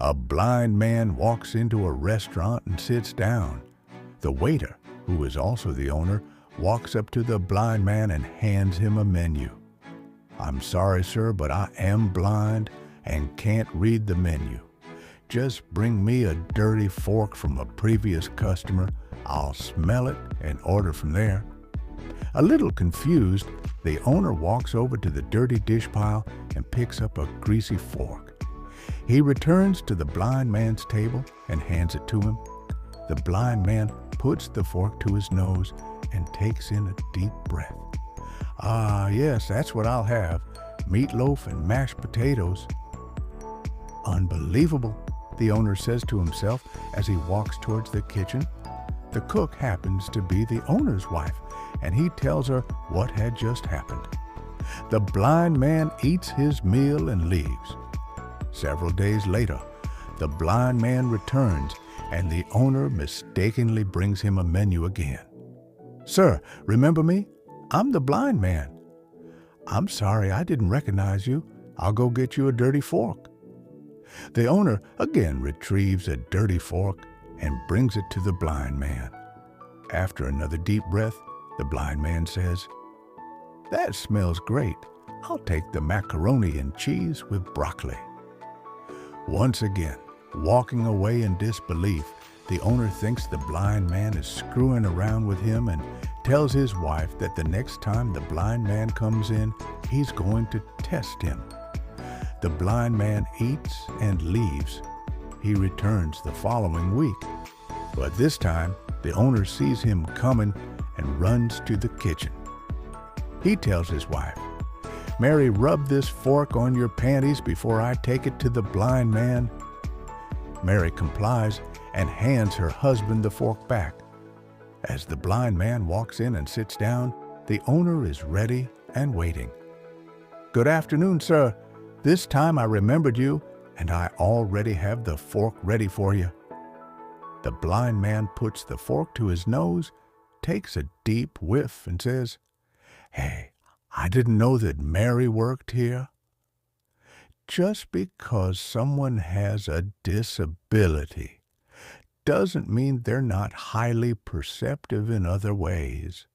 A blind man walks into a restaurant and sits down. The waiter, who is also the owner, walks up to the blind man and hands him a menu. "I'm sorry, sir, but I am blind and can't read the menu. Just bring me a dirty fork from a previous customer. I'll smell it and order from there." A little confused, the owner walks over to the dirty dish pile and picks up a greasy fork. He returns to the blind man's table and hands it to him. The blind man puts the fork to his nose and takes in a deep breath. "Ah, yes, that's what I'll have. Meatloaf and mashed potatoes." "Unbelievable," the owner says to himself as he walks towards the kitchen. The cook happens to be the owner's wife, and he tells her what had just happened. The blind man eats his meal and leaves. Several days later, the blind man returns, and the owner mistakenly brings him a menu again. "Sir, remember me? I'm the blind man." "I'm sorry, I didn't recognize you. I'll go get you a dirty fork." The owner again retrieves a dirty fork and brings it to the blind man. After another deep breath, the blind man says, "That smells great. I'll take the macaroni and cheese with broccoli." Once again, walking away in disbelief, the owner thinks the blind man is screwing around with him and tells his wife that the next time the blind man comes in, he's going to test him. The blind man eats and leaves. He returns the following week, but this time the owner sees him coming and runs to the kitchen. He tells his wife, "Mary, rub this fork on your panties before I take it to the blind man." Mary complies and hands her husband the fork back. As the blind man walks in and sits down, the owner is ready and waiting. "Good afternoon, sir. This time I remembered you, and I already have the fork ready for you." The blind man puts the fork to his nose, takes a deep whiff, and says, "Hey, I didn't know that Mary worked here." Just because someone has a disability doesn't mean they're not highly perceptive in other ways.